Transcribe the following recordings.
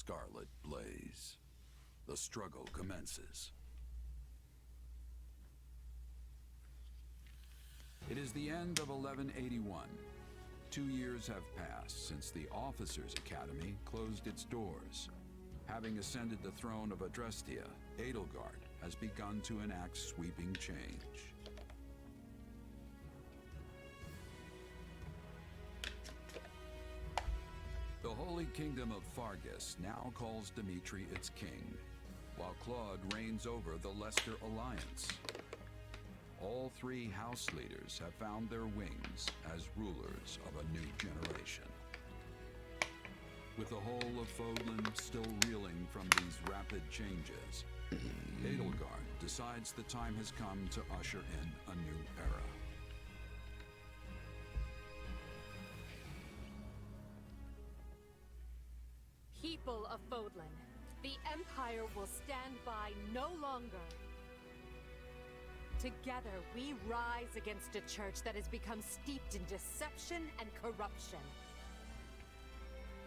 scarlet blaze. The struggle commences. It is the end of 1181. 2 years have passed since the Officers' Academy closed its doors. Having ascended the throne of Adrestia, Edelgard has begun to enact sweeping change. The Holy Kingdom of Fargus now calls Dimitri its king, while Claude reigns over the Leicester Alliance. All 3 house leaders have found their wings as rulers of a new generation. With the whole of Fodlan still reeling from these rapid changes, Edelgard decides the time has come to usher in a new era. People of Fodlan, the Empire will stand by no longer. Together, we rise against a church that has become steeped in deception and corruption.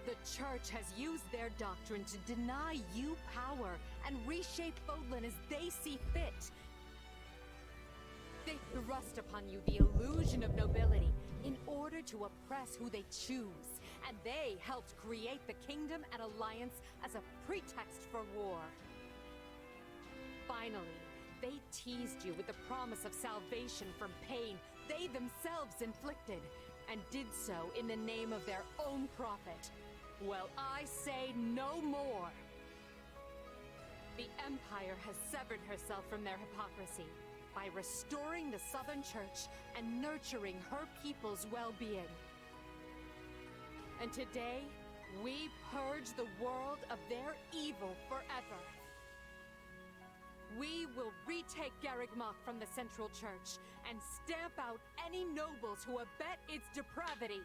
The church has used their doctrine to deny you power and reshape Fodlan as they see fit. They thrust upon you the illusion of nobility in order to oppress who they choose, and they helped create the Kingdom and Alliance as a pretext for war. Finally, they teased you with the promise of salvation from pain they themselves inflicted, and did so in the name of their own profit. Well, I say no more. The Empire has severed herself from their hypocrisy by restoring the Southern Church and nurturing her people's well-being. And today, we purge the world of their evil forever. We will retake Garreg Mach from the Central Church and stamp out any nobles who abet its depravity.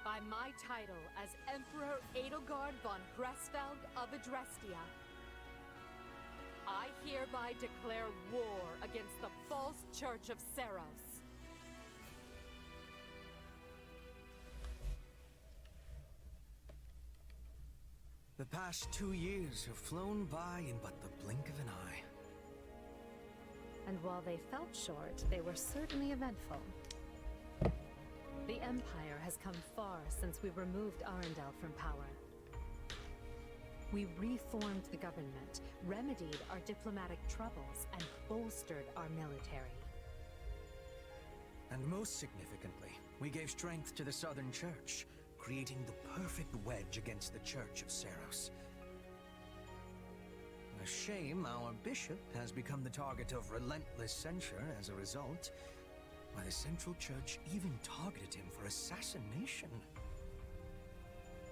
By my title as Emperor Edelgard von Hresfeld of Adrestia, I hereby declare war against the false Church of Seros. The past 2 years have flown by in but the blink of an eye. And while they felt short, they were certainly eventful. The Empire has come far since we removed Arundel from power. We reformed the government, remedied our diplomatic troubles, and bolstered our military. And most significantly, we gave strength to the Southern Church, creating the perfect wedge against the Church of Seros. A shame our bishop has become the target of relentless censure as a result, why the Central Church even targeted him for assassination.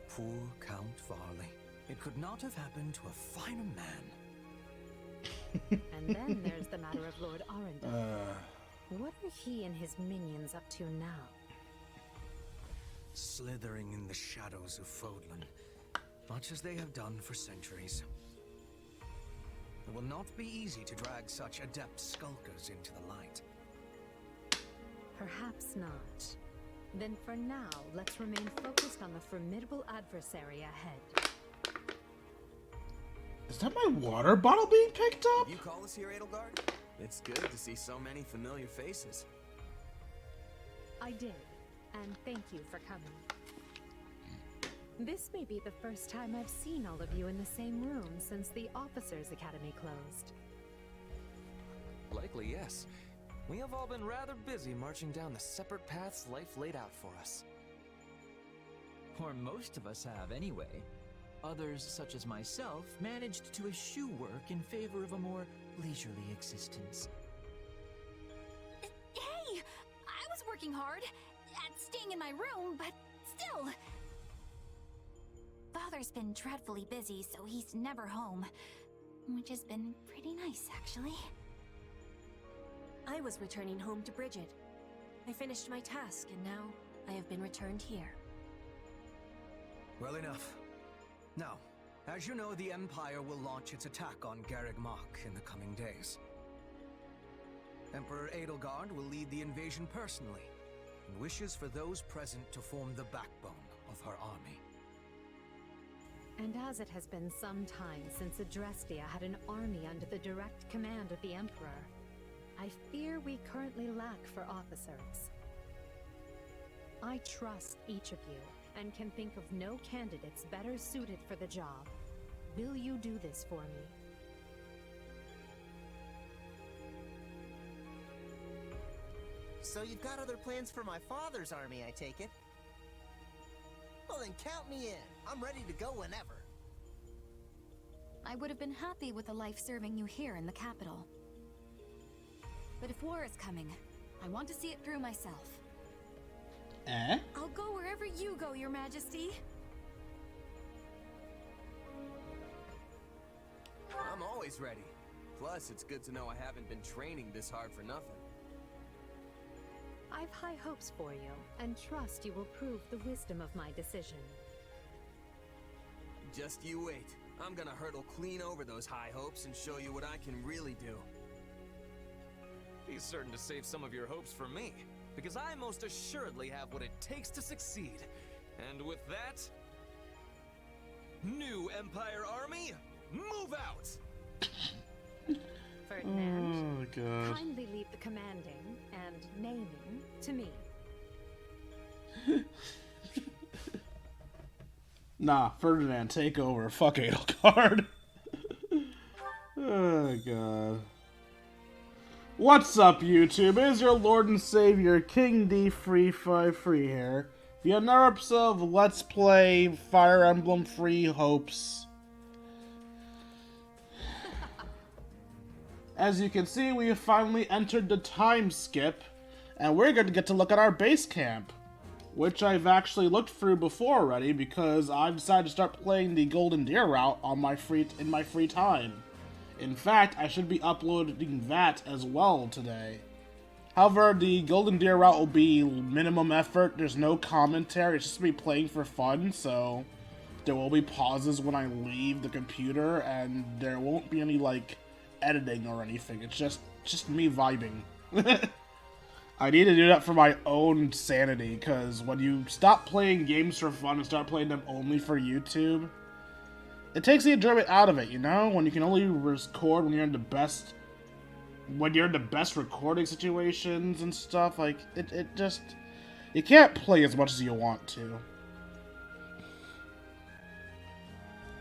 Poor Count Varley. It could not have happened to a finer man. And then there's the matter of Lord Arundel. What are he and his minions up to now? Slithering in the shadows of Fodlan, much as they have done for centuries. It will not be easy to drag such adept skulkers into the light. Perhaps not. Then for now, let's remain focused on the formidable adversary ahead. Is that my water bottle being picked up? Did you call us here, Edelgard? It's good to see so many familiar faces. I did, and thank you for coming. This may be the first time I've seen all of you in the same room since the Officers' Academy closed. Likely, yes. We have all been rather busy marching down the separate paths life laid out for us. Or most of us have, anyway. Others, such as myself, managed to eschew work in favor of a more leisurely existence. Hey! I was working hard at staying in my room, but still... Father's been dreadfully busy, so he's never home. Which has been pretty nice, actually. I was returning home to Bridget. I finished my task, and now I have been returned here. Well enough. Now, as you know, the Empire will launch its attack on Garreg Mach in the coming days. Emperor Edelgard will lead the invasion personally, and wishes for those present to form the backbone of her army. And as it has been some time since Adrestia had an army under the direct command of the Emperor, I fear we currently lack for officers. I trust each of you, and can think of no candidates better suited for the job. Will you do this for me? So you've got other plans for my father's army, I take it? Well then count me in. I'm ready to go whenever. I would have been happy with a life serving you here in the capital. But if war is coming, I want to see it through myself. Eh? I'll go wherever you go, Your Majesty. I'm always ready. Plus, it's good to know I haven't been training this hard for nothing. I've high hopes for you, and trust you will prove the wisdom of my decision. Just you wait. I'm gonna hurdle clean over those high hopes and show you what I can really do. Be certain to save some of your hopes for me, because I most assuredly have what it takes to succeed. And with that, new Empire Army, move out! Ferdinand, Oh, God. kindly leave the commanding and naming to me. Nah, Ferdinand, take over. Fuck Adelgard. Oh, God. What's up, YouTube? It is your Lord and Savior, King D353 here. The another episode of Let's Play Fire Emblem Three Hopes. As you can see, we have finally entered the time skip, and we're going to get to look at our base camp, which I've actually looked through before already because I've decided to start playing the Golden Deer route on my in my free time. In fact, I should be uploading that as well today. However, the Golden Deer route will be minimum effort. There's no commentary. It's just me playing for fun, so there will be pauses when I leave the computer, and there won't be any, like, editing or anything. It's just me vibing. I need to do that for my own sanity, because when you stop playing games for fun and start playing them only for YouTube, it takes the enjoyment out of it, you know? When you can only record when you're in the best recording situations and stuff, like, it just, you can't play as much as you want to.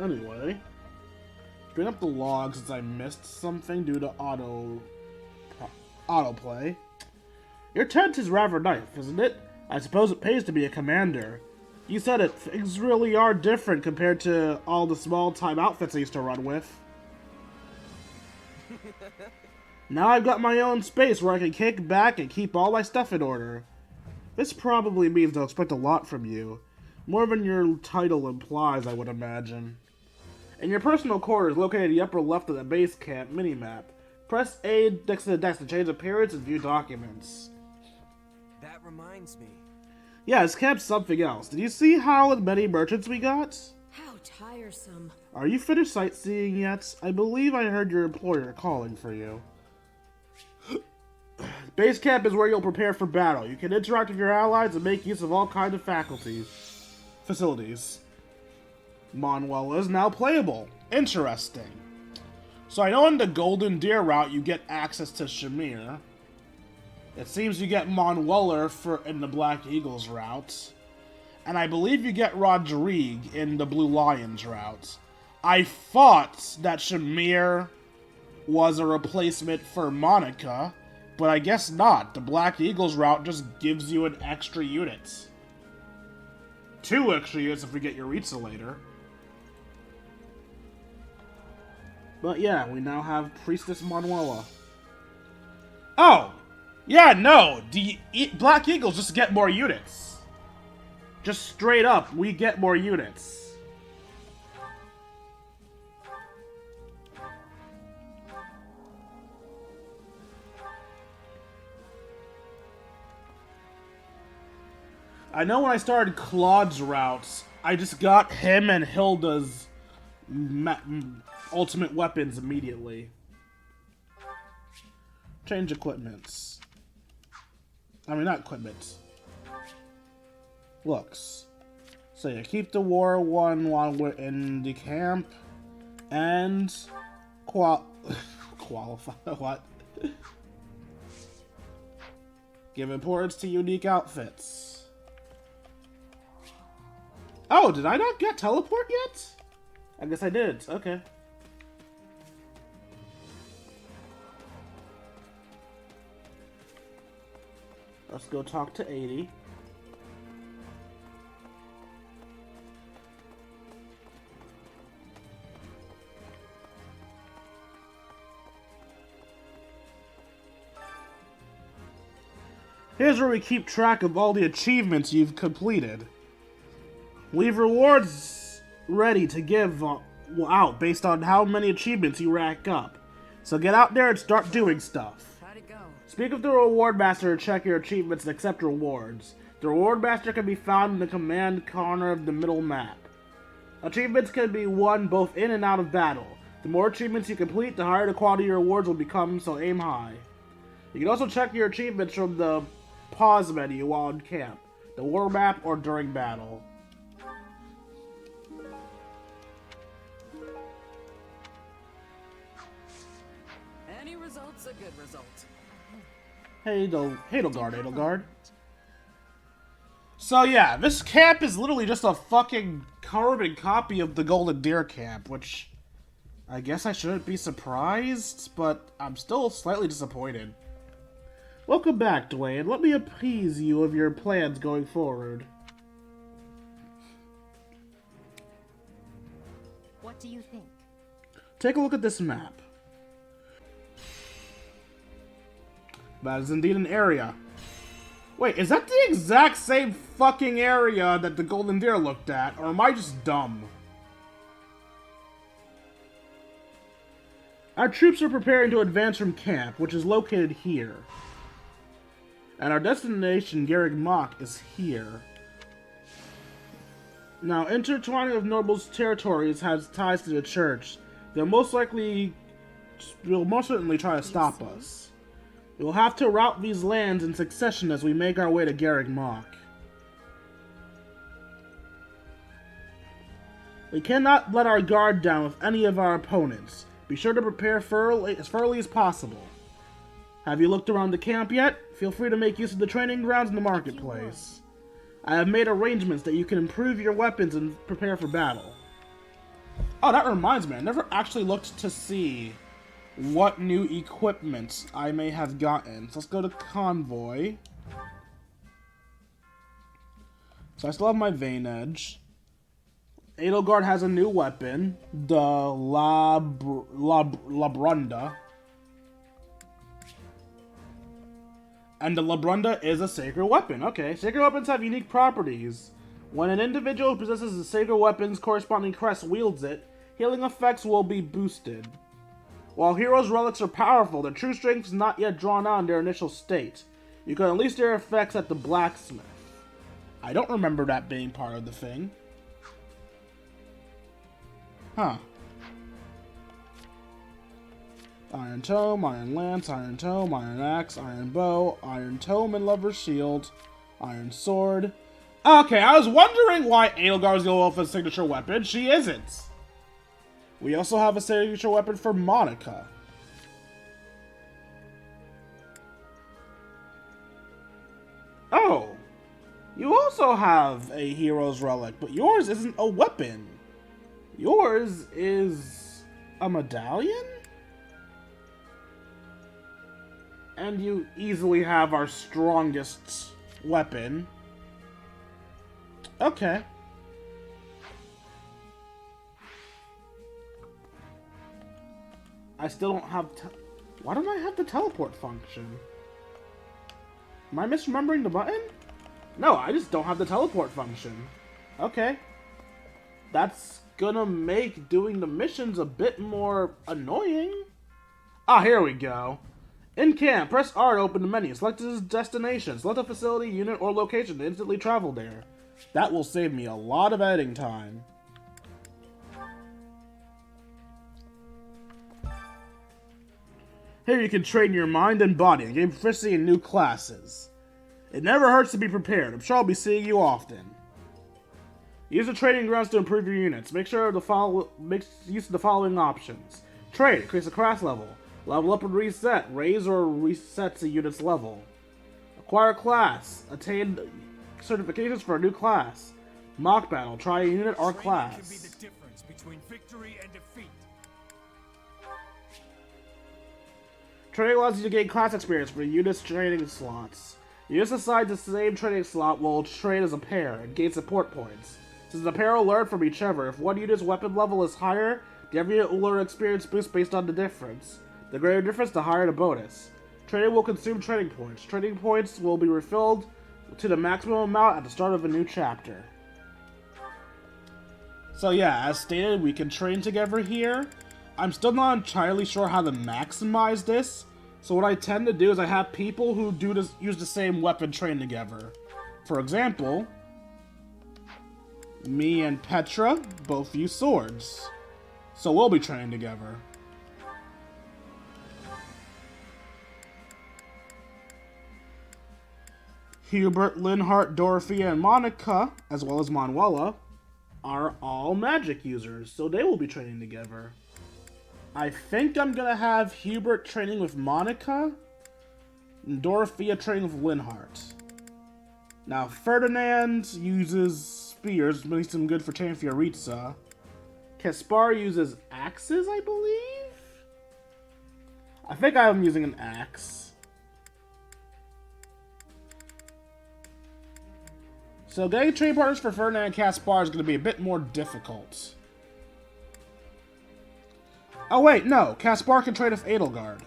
Anyway, bring up the log since I missed something due to autoplay. Your tent is rather nice, isn't it? I suppose it pays to be a commander. You said it, things really are different compared to all the small-time outfits I used to run with. Now I've got my own space where I can kick back and keep all my stuff in order. This probably means they'll expect a lot from you. More than your title implies, I would imagine. In your personal quarters, located in the upper left of the base camp minimap, press A next to the desk to change appearance and view documents. That reminds me. Yeah, this camp's something else. Did you see how many merchants we got? How tiresome. Are you finished sightseeing yet? I believe I heard your employer calling for you. Base camp is where you'll prepare for battle. You can interact with your allies and make use of all kinds of facilities. Manuela is now playable. Interesting. So I know in the Golden Deer route you get access to Shamir. It seems you get Manuela in the Black Eagles route. And I believe you get Rodrigue in the Blue Lions route. I thought that Shamir was a replacement for Monica, but I guess not. The Black Eagles route just gives you an extra unit. 2 extra units if we get Yuritsa later. But yeah, we now have Priestess Manuela. Oh! Yeah, no! The Black Eagles just get more units. Just straight up, we get more units. I know when I started Claude's routes, I just got him and Hilda's ultimate weapons immediately. Change equipments. I mean, not equipment. Looks. So yeah, keep the war one while we're in the camp. And qualify what? Give importance to unique outfits. Oh, did I not get teleport yet? I guess I did. Okay. Let's go talk to 80. Here's where we keep track of all the achievements you've completed. Leave rewards ready to give out based on how many achievements you rack up. So get out there and start doing stuff. How'd it go? Speak with the Reward Master to check your achievements and accept rewards. The Reward Master can be found in the command corner of the middle map. Achievements can be won both in and out of battle. The more achievements you complete, the higher the quality of your rewards will become, so aim high. You can also check your achievements from the pause menu while in camp, the war map, or during battle. Any result's a good result. Hey, Edelgard. So yeah, this camp is literally just a fucking carbon copy of the Golden Deer camp, which I guess I shouldn't be surprised, but I'm still slightly disappointed. Welcome back, Dwayne. Let me appease you of your plans going forward. What do you think? Take a look at this map. That is indeed an area. Wait, is that the exact same fucking area that the Golden Deer looked at, or am I just dumb? Our troops are preparing to advance from camp, which is located here. And our destination, Garreg Mach, is here. Now, intertwining of Noble's territories has ties to the church. They'll most certainly try to stop us. We'll have to route these lands in succession as we make our way to Garreg Mach. We cannot let our guard down with any of our opponents. Be sure to prepare as thoroughly as possible. Have you looked around the camp yet? Feel free to make use of the training grounds in the marketplace. I have made arrangements that you can improve your weapons and prepare for battle. Oh, that reminds me, I never actually looked to see what new equipment I may have gotten. So let's go to Convoy. So I still have my Vein Edge. Edelgard has a new weapon, the Labrunda. And the Labrunda is a sacred weapon. Okay, sacred weapons have unique properties. When an individual who possesses a sacred weapon's corresponding crest wields it, healing effects will be boosted. While heroes' relics are powerful, their true strength is not yet drawn out in their initial state. You can unleash their effects at the blacksmith. I don't remember that being part of the thing. Huh. Iron Tome, Iron Lance, Iron Tome, Iron Axe, Iron Bow, Iron Tome and Lover's Shield, Iron Sword. Okay, I was wondering why Edelgard was going off a signature weapon. She isn't. We also have a signature weapon for Monica. Oh. You also have a hero's relic, but yours isn't a weapon. Yours is a medallion? And you easily have our strongest weapon. Okay. I still don't have why don't I have the teleport function? Am I misremembering the button? No, I just don't have the teleport function. Okay. That's gonna make doing the missions a bit more annoying. Ah, here we go. In camp, press R to open the menu. Select a destination. Select a facility, unit, or location to instantly travel there. That will save me a lot of editing time. Here you can train your mind and body and gain proficiency in new classes. It never hurts to be prepared. I'm sure I'll be seeing you often. Use the training grounds to improve your units. Make use of the following options. Trade, increase the class level. Level up and reset, raise or resets a unit's level. Acquire class, attain certifications for a new class. Mock battle, try a unit or class. Training can be the difference between victory and defeat. Training allows you to gain class experience for units training slots. Units assigned to the same training slot will train as a pair and gain support points. Since the pair will learn from each other, if one unit's weapon level is higher, the other unit will learn experience boost based on the difference. The greater difference, the higher the bonus. Training will consume training points. Training points will be refilled to the maximum amount at the start of a new chapter. So yeah, as stated, we can train together here. I'm still not entirely sure how to maximize this, so what I tend to do is I have people who use the same weapon train together. For example, me and Petra both use swords, so we'll be training together. Hubert, Linhart, Dorothea, and Monica, as well as Manuela, are all magic users, so they will be training together. I think I'm gonna have Hubert training with Monica, and Dorothea training with Linhart. Now, Ferdinand uses spears, makes him good for training Fioritza. Kaspar uses axes, I believe? I think I'm using an axe. So getting training partners for Ferdinand and Kaspar is going to be a bit more difficult. Oh wait, no. Kaspar can trade with Edelgard.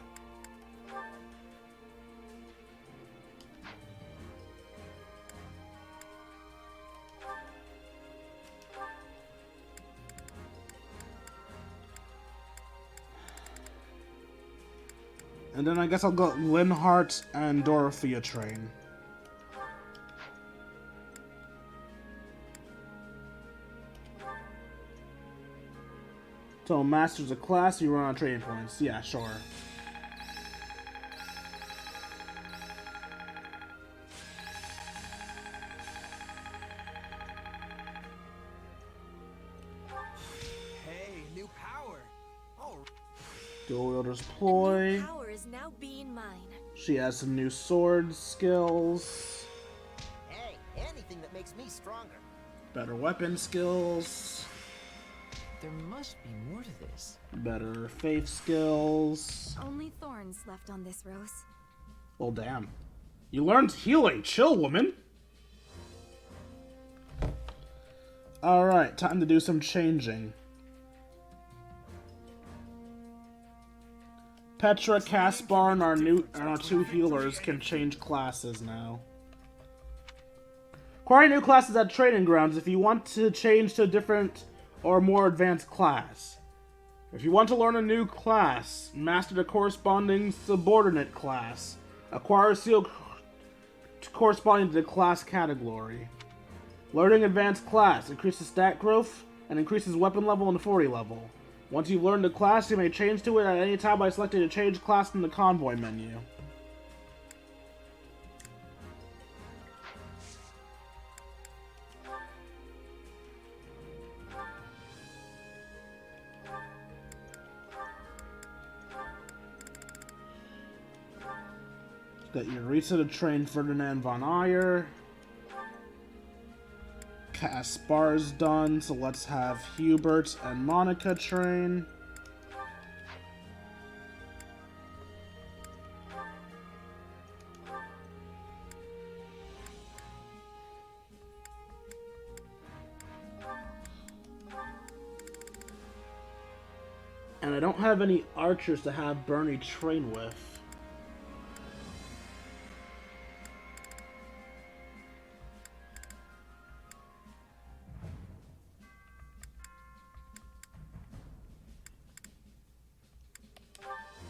And then I guess I'll go Linhart and Dorothea train. So masters a class, you run on training points. Yeah, sure. Hey, new power. Oh. Dual wielder's ploy. Power is now being mine. She has some new sword skills. Hey, anything that makes me stronger. Better weapon skills. There must be more to this. Better faith skills. Only thorns left on this rose. Well, damn. You learned healing. Chill, woman. Alright, time to do some changing. Petra, Kaspar, and our two healers can change classes now. Acquire new classes at training grounds if you want to change to a different or more advanced class. If you want to learn a new class, master the corresponding subordinate class. Acquire a seal corresponding to the class category. Learning advanced class increases stat growth and increases weapon level and authority level. Once you've learned the class, you may change to it at any time by selecting a change class in the convoy menu. Got Eureka to train Ferdinand von Ayer. Kaspar's done, so let's have Hubert and Monica train. And I don't have any archers to have Bernie train with.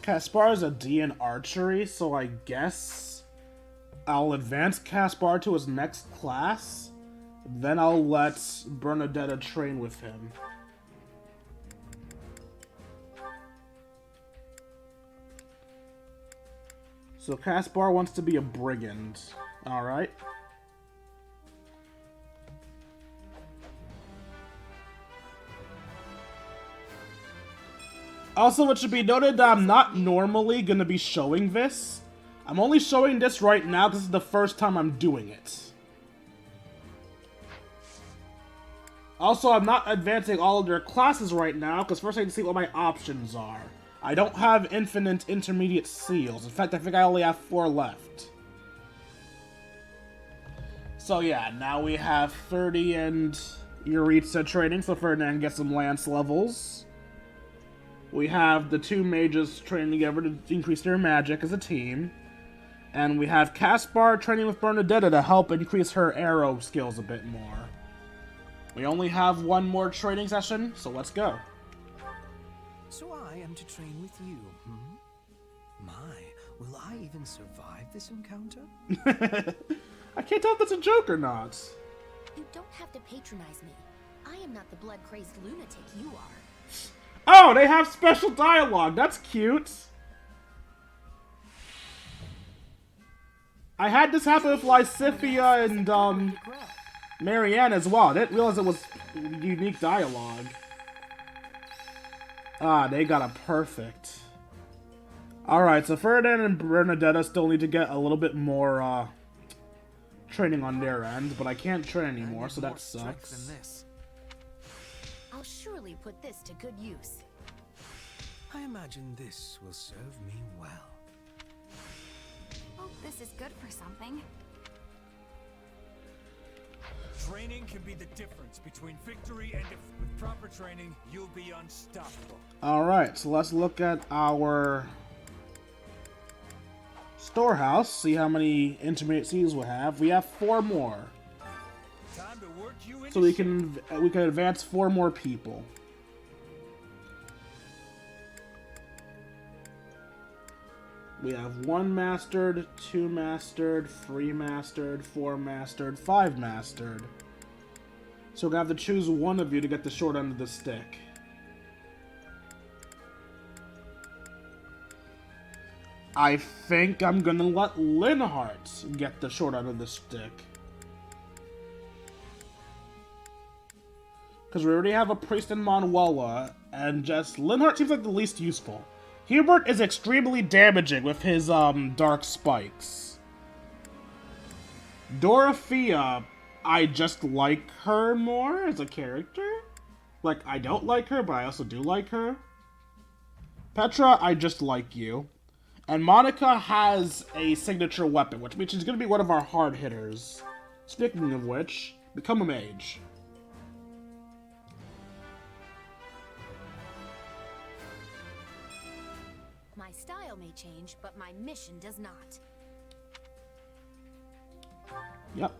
Kaspar is a D in archery, so I guess I'll advance Kaspar to his next class. Then I'll let Bernadetta train with him. So Kaspar wants to be a brigand. Alright. Also, it should be noted that I'm not normally going to be showing this. I'm only showing this right now because this is the first time I'm doing it. Also, I'm not advancing all of their classes right now because first I need to see what my options are. I don't have infinite intermediate seals. In fact, I think I only have 4 left. So yeah, now we have 30 and Yuritsa training, so Ferdinand gets some lance levels. We have the 2 mages training together to increase their magic as a team. And we have Caspar training with Bernadetta to help increase her arrow skills a bit more. We only have 1 more training session, so let's go. So I am to train with you, hmm? My, will I even survive this encounter? I can't tell if that's a joke or not. You don't have to patronize me. I am not the blood-crazed lunatic you are. Oh, they have special dialogue. That's cute. I had this happen with Lysithia and, Marianne as well. I didn't realize it was unique dialogue. Ah, they got a perfect. Alright, so Ferdinand and Bernadetta still need to get a little bit more, training on their end, but I can't train anymore, so that sucks. I'll surely put this to good use. I imagine this will serve me well. Hope this is good for something. Training can be the difference between victory and defeat. With proper training, you'll be unstoppable. Alright, so let's look at our storehouse, see how many intermediate seals we have. We have 4 more. Time to work you into So we can advance 4 more people. We have 1 mastered, 2 mastered, 3 mastered, 4 mastered, 5 mastered. So we're gonna have to choose one of you to get the short end of the stick. I think I'm gonna let Linhardt get the short end of the stick. Because we already have a priest in Manuela, and just Linhardt seems like the least useful. Hubert is extremely damaging with his, dark spikes. Dorothea, I just like her more as a character. Like, I don't like her, but I also do like her. Petra, I just like you. And Monica has a signature weapon, which means she's going to be one of our hard hitters. Speaking of which, become a mage. My style may change, but my mission does not. Yep.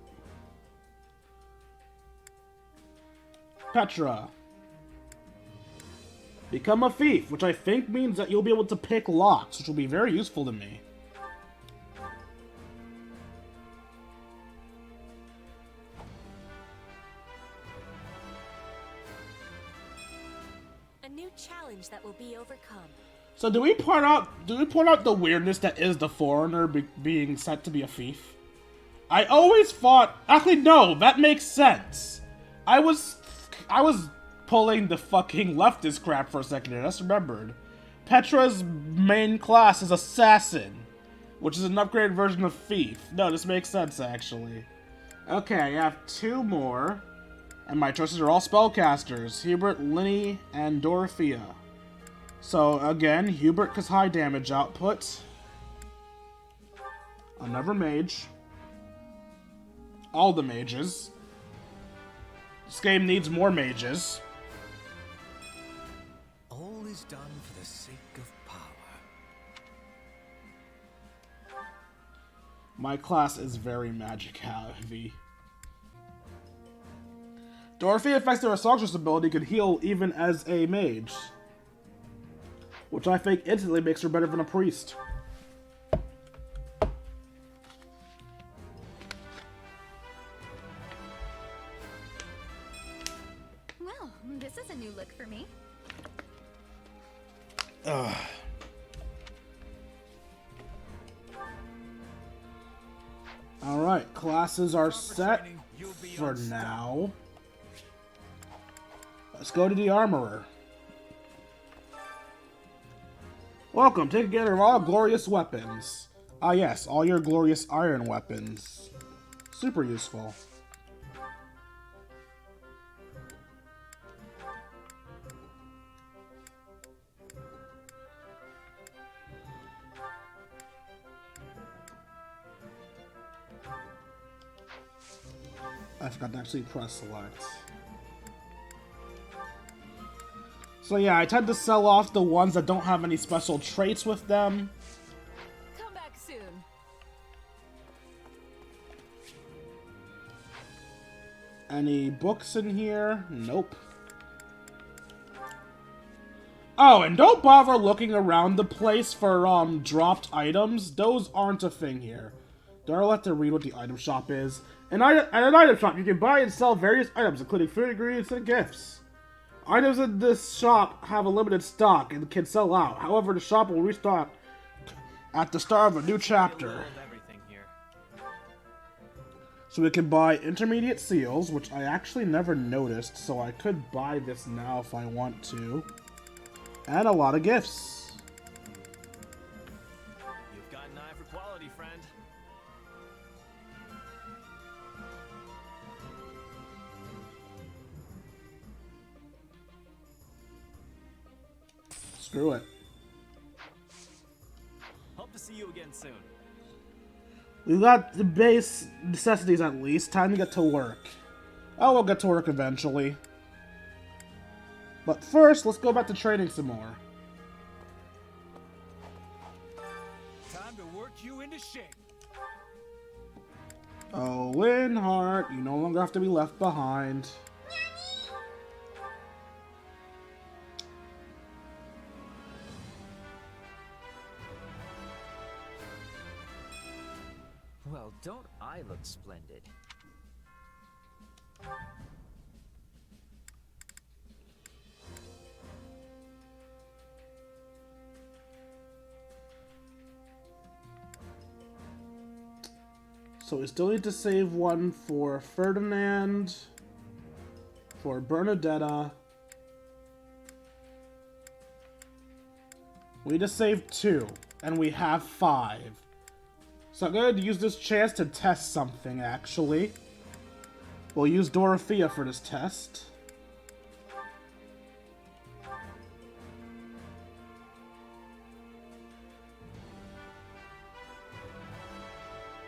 Petra. Become a thief, which I think means that you'll be able to pick locks, which will be very useful to me. A new challenge that will be overcome. So do we point out the weirdness that is the foreigner being set to be a thief? I always thought, actually no, that makes sense. I was pulling the fucking leftist crap for a second here, I just remembered. Petra's main class is Assassin, which is an upgraded version of Thief. No, this makes sense actually. Okay, I have 2 more, and my choices are all spellcasters, Hubert, Linny, and Dorothea. So again, Hubert because high damage output. Another mage. All the mages. This game needs more mages. All is done for the sake of power. My class is very magic heavy. Dorothea, thanks to her songstress ability, could heal even as a mage. Which I think instantly makes her better than a priest. Well, this is a new look for me. Alright, classes are set for now. Let's go to the armorer. Welcome, take together all glorious weapons. Ah yes, all your glorious iron weapons. Super useful. I forgot to actually press select. So yeah, I tend to sell off the ones that don't have any special traits with them. Come back soon. Any books in here? Nope. Oh, and don't bother looking around the place for dropped items. Those aren't a thing here. Don't let to read what the item shop is. At an item shop, you can buy and sell various items, including food ingredients and gifts. Items in this shop have a limited stock and can sell out. However, the shop will restock at the start of a new chapter. So we can buy intermediate seals, which I actually never noticed, so I could buy this now if I want to. And a lot of gifts. You've got an eye for quality, friend. Screw it. Hope to see you again soon. We've got the base necessities at least. Time to get to work. Oh, we'll get to work eventually. But first, let's go back to training some more. Time to work you into shape. Oh, Linhardt, you no longer have to be left behind. Well, don't I look splendid? So we still need to save one for Ferdinand, for Bernadetta. We need to save 2, and we have 5. So I'm going to use this chance to test something, actually. We'll use Dorothea for this test.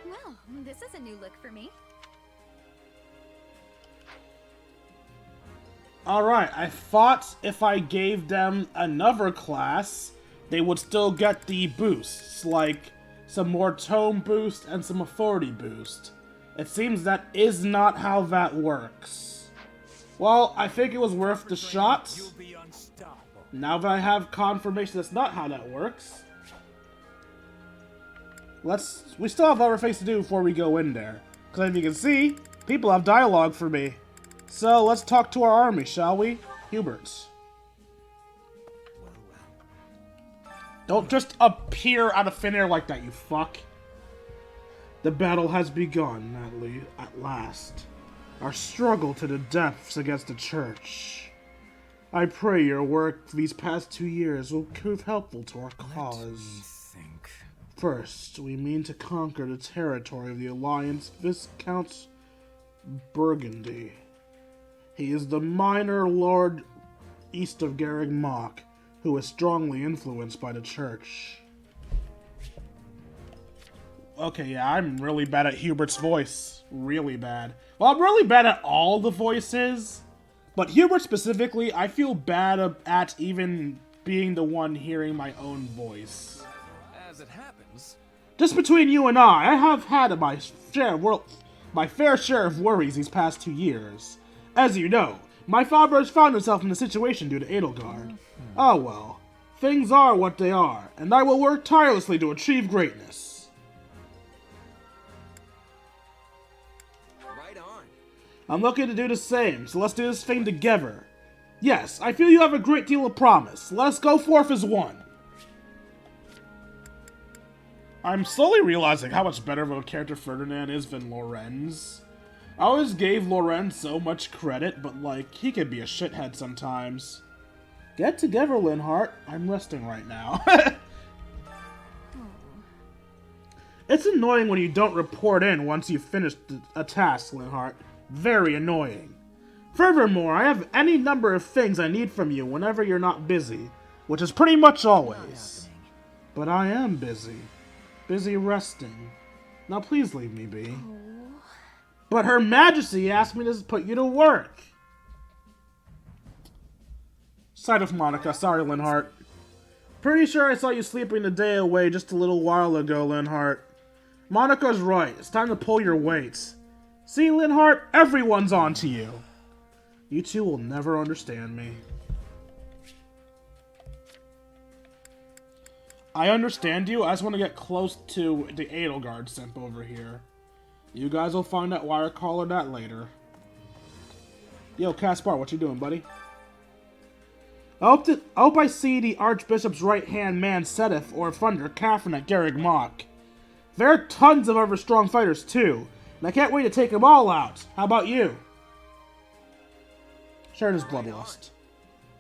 Well, this is a new look for me. Alright, I thought if I gave them another class, they would still get the boosts, like some more tome boost and some authority boost. It seems that is not how that works. Well, I think it was worth the shot. Now that I have confirmation that's not how that works, we still have other things to do before we go in there. Because as you can see, people have dialogue for me. So let's talk to our army, shall we? Hubert. Don't just appear out of thin air like that, you fuck. The battle has begun, at last. Our struggle to the depths against the church. I pray your work these past 2 years will prove helpful to our cause. First, we mean to conquer the territory of the Alliance Viscount Burgundy. He is the minor lord east of Garreg Mach, who is strongly influenced by the church. Okay, yeah, I'm really bad at Hubert's voice. Really bad. Well, I'm really bad at all the voices, but Hubert specifically, I feel bad at even being the one hearing my own voice. As it happens, just between you and I have had my fair share of worries these past 2 years. As you know, my father has found himself in a situation due to Edelgard. Oh well, things are what they are, and I will work tirelessly to achieve greatness. right on. I'm looking to do the same, so let's do this thing together. Yes, I feel you have a great deal of promise. Let's go forth as one. I'm slowly realizing how much better of a character Ferdinand is than Lorenz. I always gave Lorenz so much credit, but like, he can be a shithead sometimes. Get together, Linhardt. I'm resting right now. It's annoying when you don't report in once you've finished a task, Linhardt. Very annoying. Furthermore, I have any number of things I need from you whenever you're not busy, which is pretty much always. But I am busy. Busy resting. Now please leave me be. But Her Majesty asked me to put you to work. Side of Monica. Sorry, Linhardt. Pretty sure I saw you sleeping the day away just a little while ago, Linhardt. Monica's right. It's time to pull your weight. See, Linhardt? Everyone's on to you. You two will never understand me. I understand you. I just want to get close to the Edelgard simp over here. You guys will find out why I call her that later. Yo, Caspar, what you doing, buddy? I hope I see the Archbishop's right-hand man, Sedith, or Thunder, Catherine at Garreg Mach. There are tons of other strong fighters, too, and I can't wait to take them all out. How about you? Shared his bloodlust.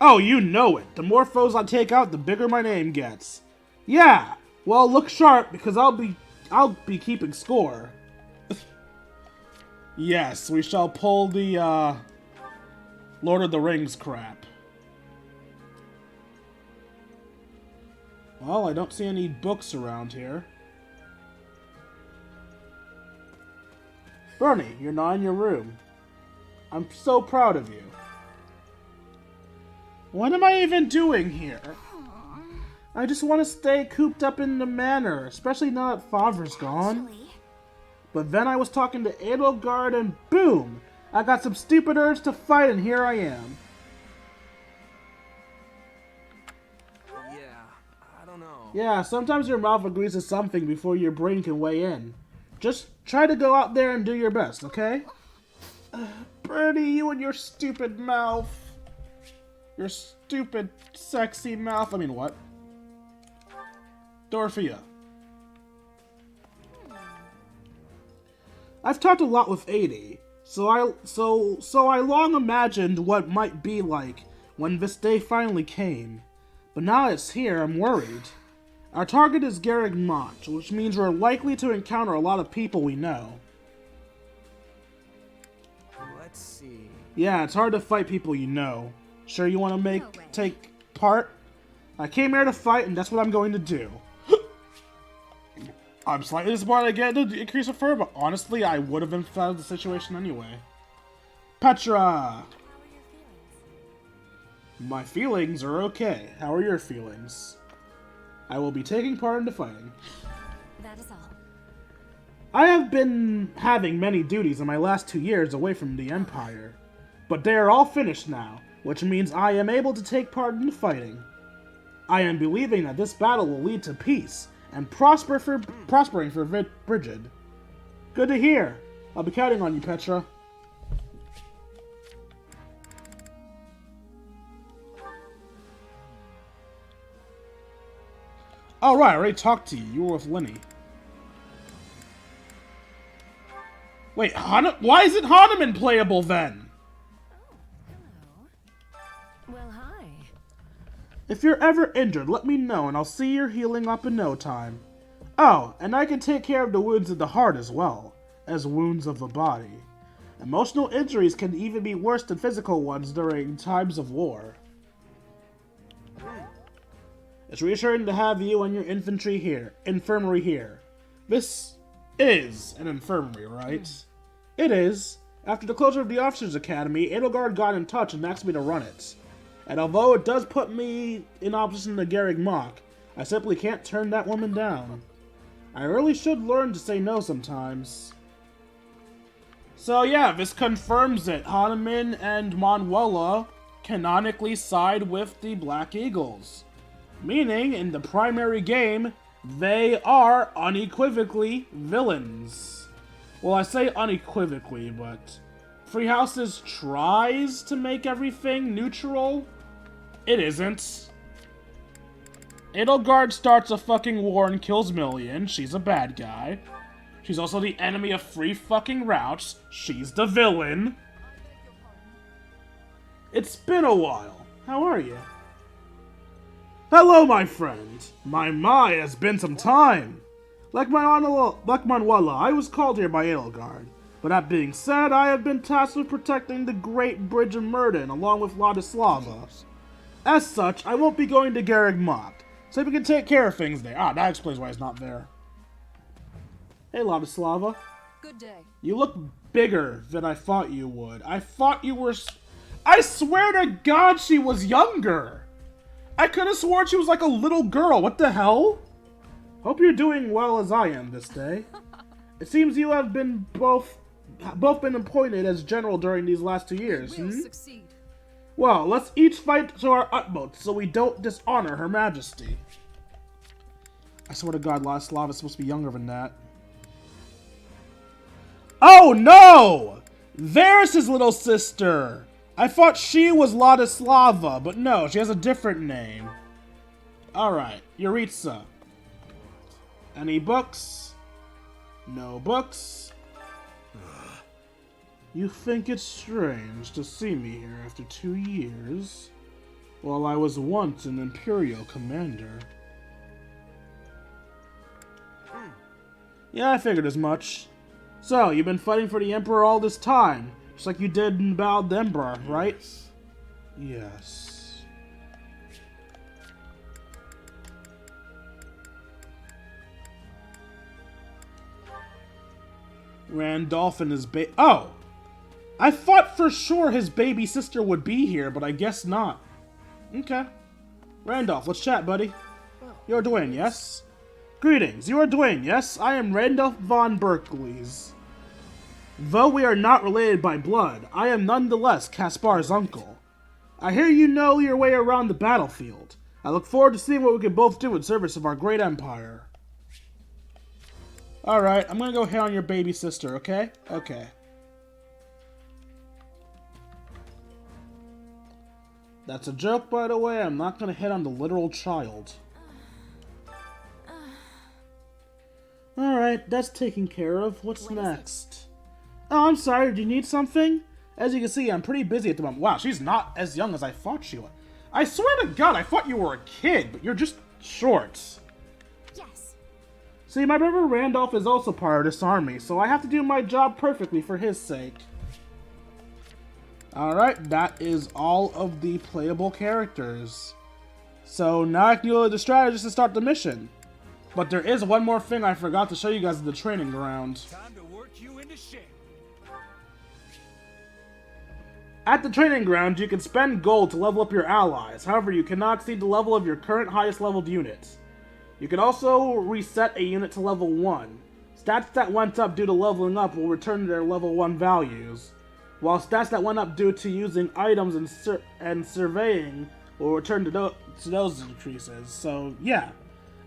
Oh, you know it. The more foes I take out, the bigger my name gets. Yeah, well, look sharp, because I'll be keeping score. Yes, we shall pull the, Lord of the Rings crap. Well, I don't see any books around here. Bernie, you're not in your room. I'm so proud of you. What am I even doing here? I just want to stay cooped up in the manor, especially now that Father's gone. But then I was talking to Edelgard and boom! I got some stupid urge to fight and here I am. Yeah, sometimes your mouth agrees to something before your brain can weigh in. Just try to go out there and do your best, okay? Bernie, you and your stupid mouth. Your stupid, sexy mouth. I mean, what? Dorothea. I've talked a lot with Adi, so I long imagined what might be like when this day finally came. But now it's here, I'm worried. Our target is Garreg Mach, which means we're likely to encounter a lot of people we know. Let's see. Yeah, it's hard to fight people you know. Sure you want to take part? I came here to fight, and that's what I'm going to do. I'm slightly disappointed I get to increase a fur, but honestly, I would have been out of the situation anyway. Petra! My feelings are okay. How are your feelings? I will be taking part in the fighting. That is all. I have been having many duties in my last 2 years away from the Empire, but they are all finished now, which means I am able to take part in the fighting. I am believing that this battle will lead to peace and prospering for Brigid. Good to hear. I'll be counting on you, Petra. Oh, right, I already talked to you. You were with Lenny. Wait, why isn't Hahnemann playable then? Well, hi. If you're ever injured, let me know and I'll see you're healing up in no time. Oh, and I can take care of the wounds of the heart as well as wounds of the body. Emotional injuries can even be worse than physical ones during times of war. It's reassuring to have you and your infantry here, infirmary here. This is an infirmary, right? It is. After the closure of the Officers' Academy, Edelgard got in touch and asked me to run it. And although it does put me in opposition to Garreg Mach, I simply can't turn that woman down. I really should learn to say no sometimes. So yeah, this confirms it. Hahnemann and Manuela canonically side with the Black Eagles. Meaning, in the primary game, they are unequivocally villains. Well, I say unequivocally, but Three Houses tries to make everything neutral. It isn't. Edelgard starts a fucking war and kills Million. She's a bad guy. She's also the enemy of Free fucking Routes. She's the villain. It's been a while. How are you? Hello, my friend. My, it's been some time. Like Manuela, I was called here by Edelgard. But that being said, I have been tasked with protecting the Great Bridge of Murden, along with Ladislava. As such, I won't be going to Garreg Mott, so we can take care of things there. Ah, that explains why he's not there. Hey, Ladislava. Good day. You look bigger than I thought you would. I thought you were... I swear to God she was younger! I could have sworn she was like a little girl. What the hell? Hope you're doing well as I am this day. It seems you have been both been appointed as general during these last 2 years. We'll succeed. Well, let's each fight to our utmost so we don't dishonor Her Majesty. I swear to God, Ladislava is supposed to be younger than that. Oh no! There's his little sister! I thought she was Ladislava, but no, she has a different name. Alright, Yuritsa. Any books? No books. You think it's strange to see me here after 2 years, while I was once an Imperial commander. Yeah, I figured as much. So, you've been fighting for the Emperor all this time, just like you did in Battle of the Emperor, right? Yes. Randolph and his Oh! I thought for sure his baby sister would be here, but I guess not. Okay. Randolph, let's chat, buddy. You're Dwayne, yes? Greetings, you are Dwayne, yes? I am Randolph von Berkeley's. Though we are not related by blood, I am nonetheless Caspar's uncle. I hear you know your way around the battlefield. I look forward to seeing what we can both do in service of our great empire. Alright, I'm gonna go hit on your baby sister, okay? Okay. That's a joke, by the way. I'm not gonna hit on the literal child. Alright, that's taken care of. What's next? Oh, I'm sorry. Do you need something? As you can see, I'm pretty busy at the moment. Wow, she's not as young as I thought she was. I swear to God, I thought you were a kid, but you're just short. Yes. See, my brother Randolph is also part of this army, so I have to do my job perfectly for his sake. Alright, that is all of the playable characters. So now I can go to the strategist to start the mission. But there is one more thing I forgot to show you guys in the training ground. Time to work you into shape. At the training ground, you can spend gold to level up your allies. However, you cannot exceed the level of your current highest leveled unit. You can also reset a unit to level 1. Stats that went up due to leveling up will return to their level 1 values, while stats that went up due to using items and surveying will return to those increases. So, yeah,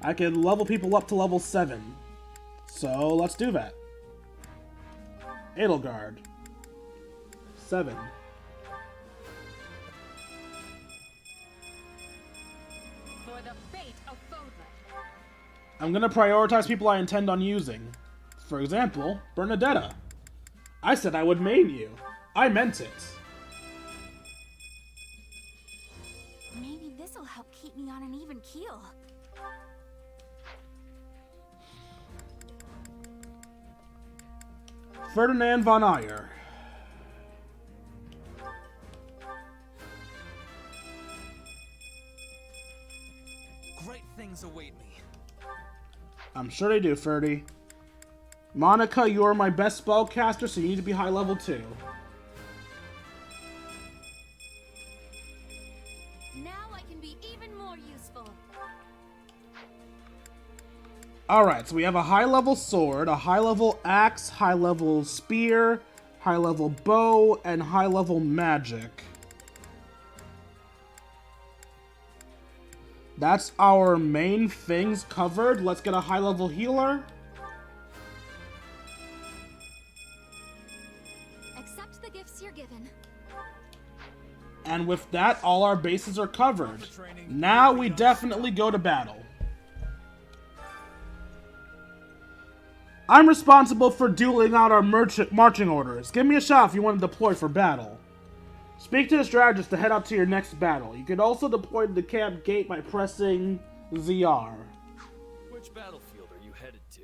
I can level people up to level 7. So, let's do that. Edelgard. 7. For the fate of Fodlan. I'm gonna prioritize people I intend on using. For example, Bernadetta. I said I would main you. I meant it. Maybe this'll help keep me on an even keel. Ferdinand von Ayer. Great things await me. I'm sure they do, Ferdy. Monica, you are my best spellcaster, so you need to be high level too. Now I can be even more useful. Alright, so we have a high level sword, a high level axe, high level spear, high level bow, and high level magic. That's our main things covered. Let's get a high level healer. Accept the gifts you're given. And with that, all our bases are covered. Now we definitely go to battle. I'm responsible for dueling out our marching orders. Give me a shout if you want to deploy for battle. Speak to the strategist to head out to your next battle. You can also deploy to the camp gate by pressing ZR. Which battlefield are you headed wanted to.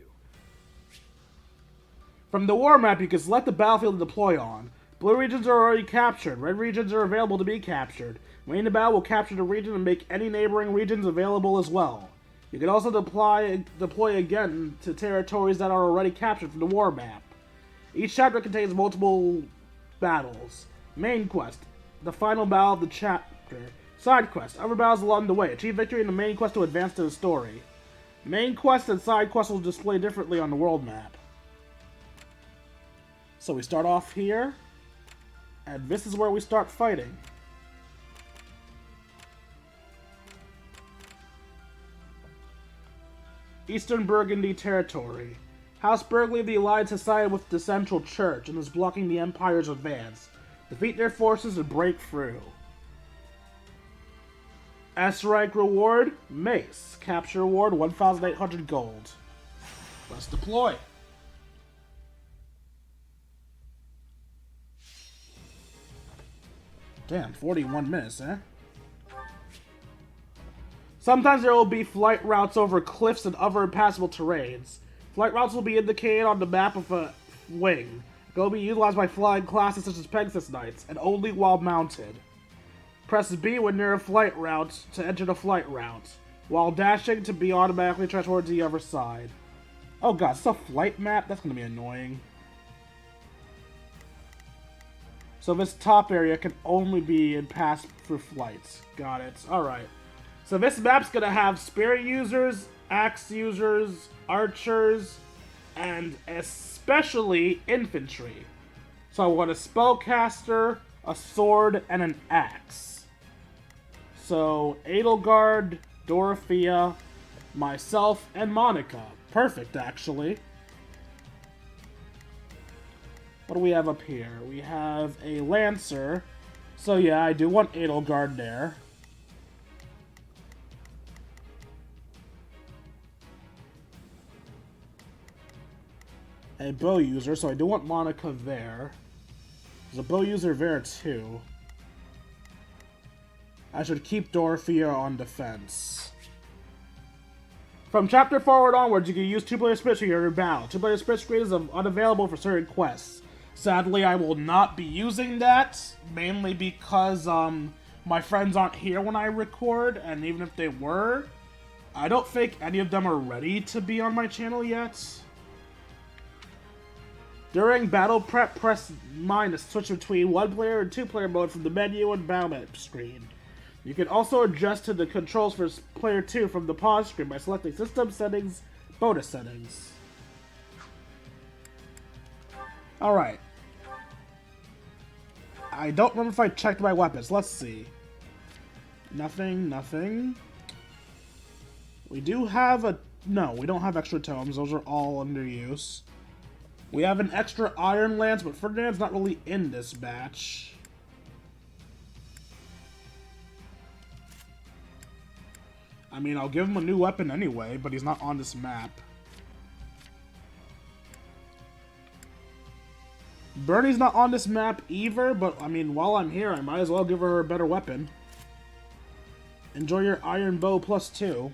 From the war map, you can select the battlefield to deploy on. Blue regions are already captured. Red regions are available to be captured. When in the battle will capture the region and make any neighboring regions available as well. You can also deploy again to territories that are already captured from the war map. Each chapter contains multiple battles. Main quest, the final battle of the chapter. Side quest, other battles along the way. Achieve victory in the main quest to advance to the story. Main quest and side quests will display differently on the world map. So we start off here, and this is where we start fighting. Eastern Burgundy territory. House Burgundy of the Alliance has sided with the Central Church and is blocking the Empire's advance. Defeat their forces and break through. S-rank reward, Mace. Capture reward, 1,800 gold. Let's deploy. Damn, 41 minutes, eh? Sometimes there will be flight routes over cliffs and other impassable terrains. Flight routes will be indicated on the map of a wing. They will be utilized by flying classes such as Pegasus Knights, and only while mounted. Press B when near a flight route to enter the flight route, while dashing to be automatically transported to the other side. Oh god, it's a flight map? That's gonna be annoying. So this top area can only be passed through flights. Got it. Alright. So this map's gonna have spear users, axe users, archers, and especially infantry. So I want a spellcaster, a sword, and an axe. So Edelgard, Dorothea, myself, and Monica. Perfect, actually. What do we have up here? We have a Lancer. So yeah, I do want Edelgard there. A bow user, so I do want Monica there. There's a bow user there too. I should keep Dorothea on defense. From chapter forward onwards, you can use two-player split screen in your battle. Two-player split screen is unavailable for certain quests. Sadly, I will not be using that, mainly because my friends aren't here when I record, and even if they were, I don't think any of them are ready to be on my channel yet. During battle prep, press mine to switch between one-player and two-player mode from the menu and battle map screen. You can also adjust to the controls for player 2 from the pause screen by selecting System Settings, Bonus Settings. Alright. I don't remember if I checked my weapons. Let's see. Nothing, nothing. We do have a... No, we don't have extra tomes. Those are all under use. We have an extra Iron Lance, but Ferdinand's not really in this batch. I mean, I'll give him a new weapon anyway, but he's not on this map. Bernie's not on this map either, but I mean, while I'm here, I might as well give her a better weapon. Enjoy your Iron Bow +2.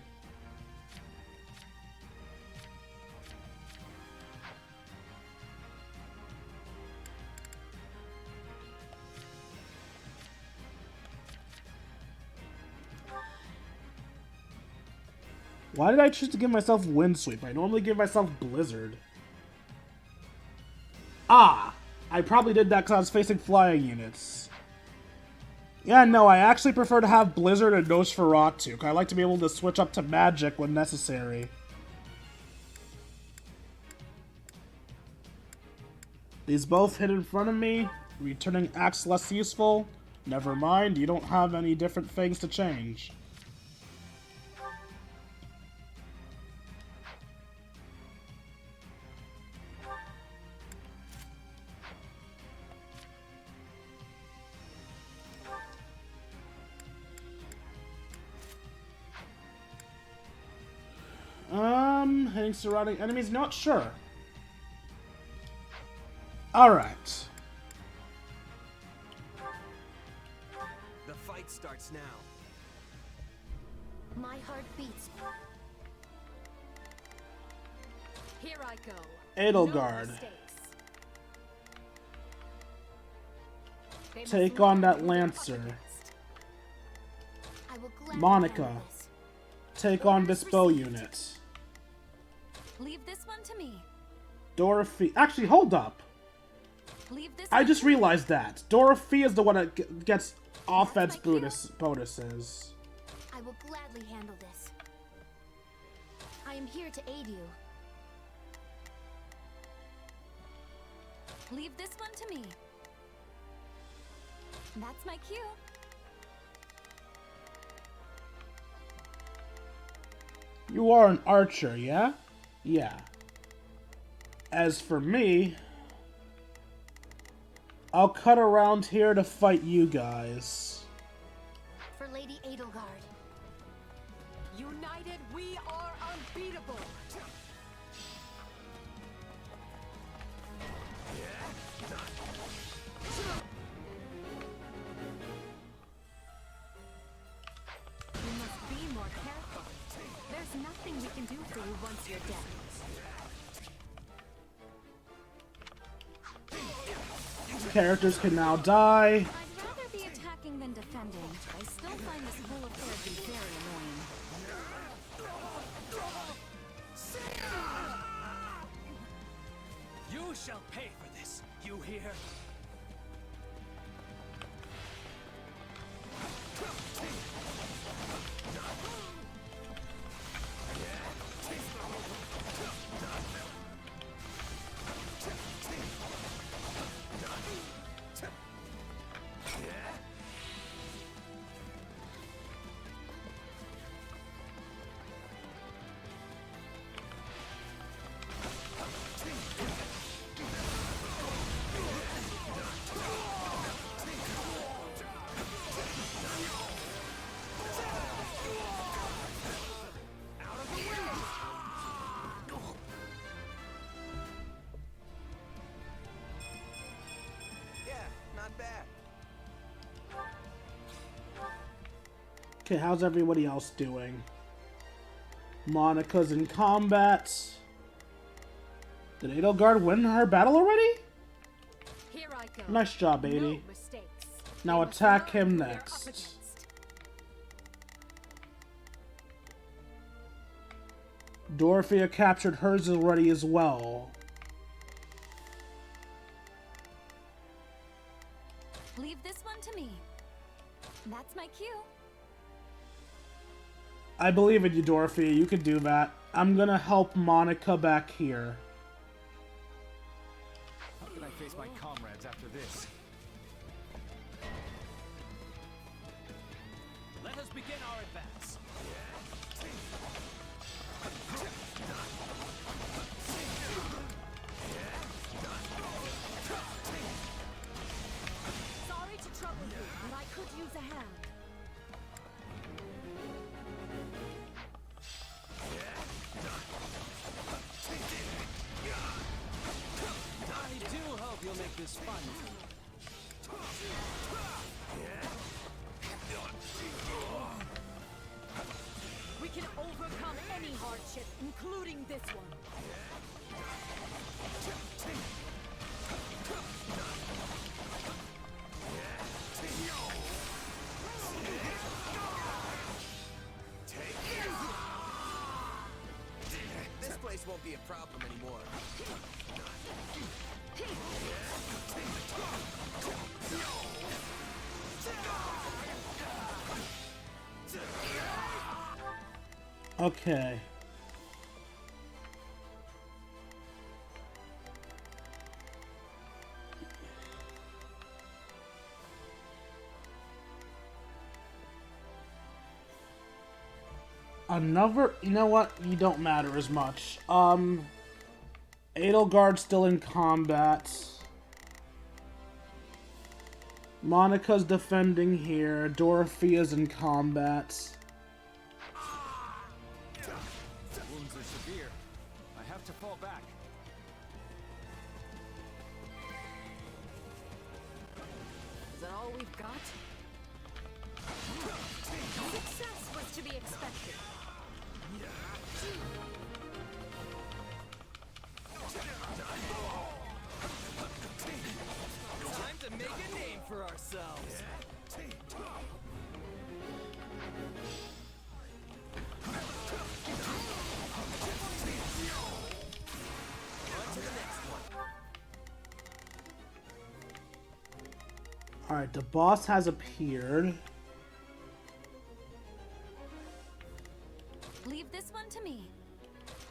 Why did I choose to give myself Wind Sweep? I normally give myself Blizzard. Ah! I probably did that because I was facing flying units. Yeah, no, I actually prefer to have Blizzard and Nosferatu, because I like to be able to switch up to magic when necessary. These both hit in front of me, returning axe less useful. Never mind, you don't have any different things to change. Hitting surrounding enemies? Not sure. Alright. The fight starts now. My heart beats. Here I go. Edelgard. No mistakes. They must Take learn on that who they're up Lancer. against. I will gladly Monica. handle this. Take on this bow unit. Leave this one to me. Dorothy. Actually, hold up. Leave this I one just to me. realized that. Dorothy is the one that gets offense That's my cue. bonuses. I will gladly handle this. I am here to aid you. Leave this one to me. That's my cue. You are an archer, yeah? Yeah. As for me, I'll cut around here to fight you guys. For Lady Edelgard. United, we are unbeatable. You must be more careful. There's nothing we can do for you once you're dead. Characters can now die. I'd rather be attacking than defending. I still find this whole affair to be very annoying. You shall pay for this. You hear? Okay, how's everybody else doing? Monica's in combat. Did Edelgard win her battle already? Here I go. Nice job, No baby. mistakes. Now They must attack learn him who they're up next. against. Dorothea captured hers already as well. Leave this one to me. That's my cue. I believe in you, Dorothea. You can do that. I'm gonna help Monica back here. How can I face my comrades after this? Let us begin our advance. Sorry to trouble you, but I could use a hand. I do hope you'll make this fun. We can overcome any hardship, including this one. This place won't be a problem anymore. Okay. Another, you know what? You don't matter as much. Edelgard's still in combat. Monica's defending here. Dorothea's in combat. Wounds are severe. I have to fall back. Is that all we've got? Success was to be expected. Alright, the boss has appeared. Leave this one to me.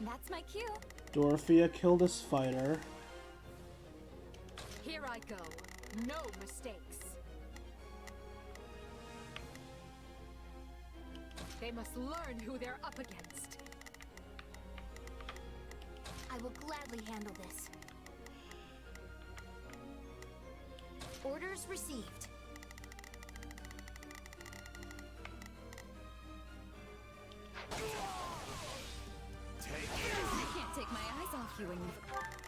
That's my cue. Dorothea killed this fighter. Here I go. No mistakes. They must learn who they're up against. I will gladly handle this. Orders received. I can't take my eyes off you when you fight.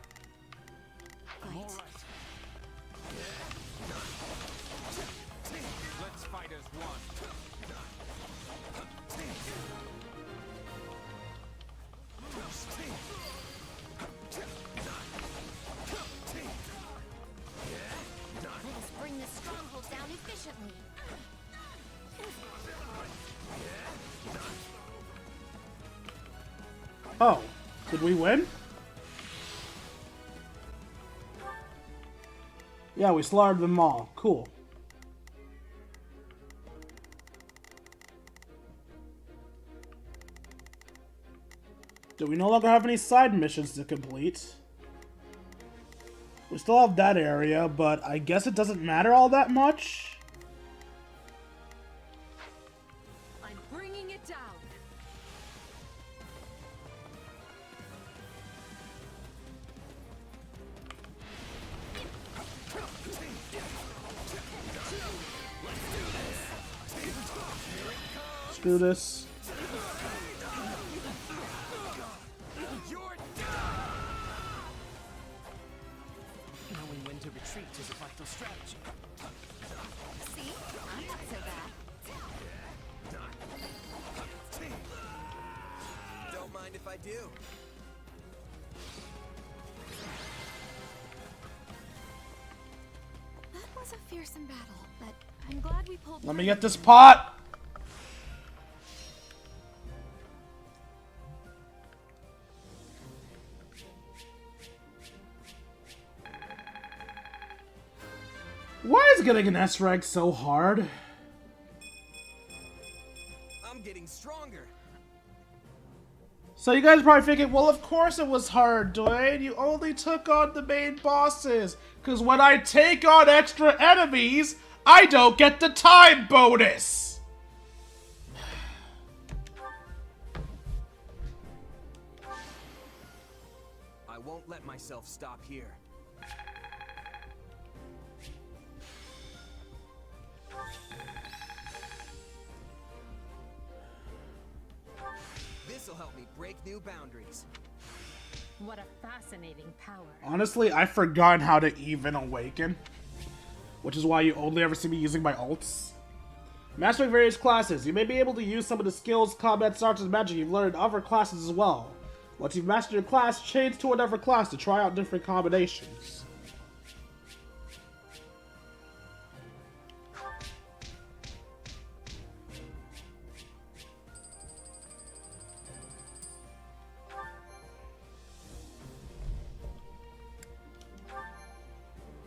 Let's fight as one. Let us bring this stronghold down efficiently. Oh, did we win? Yeah, we slaughtered them all. Cool. Do we no longer have any side missions to complete? We still have that area, but I guess it doesn't matter all that much. I'm bringing it down. Screw this. Knowing when to retreat is a vital strategy. See? I'm not so bad. Don't mind if I do. That was a fearsome battle, but I'm glad we pulled. Let me get this pot! Why is getting an S rank so hard? I'm getting stronger. So you guys are probably thinking, well, of course it was hard, Dwayne. You only took on the main bosses. Because when I take on extra enemies, I don't get the time bonus. I won't let myself stop here. This'll help me break new boundaries. What a fascinating power. Honestly, I've forgotten how to even awaken. Which is why you only ever see me using my ults. Mastering various classes. You may be able to use some of the skills, combat, arts, and magic you've learned in other classes as well. Once you've mastered your class, change to another class to try out different combinations.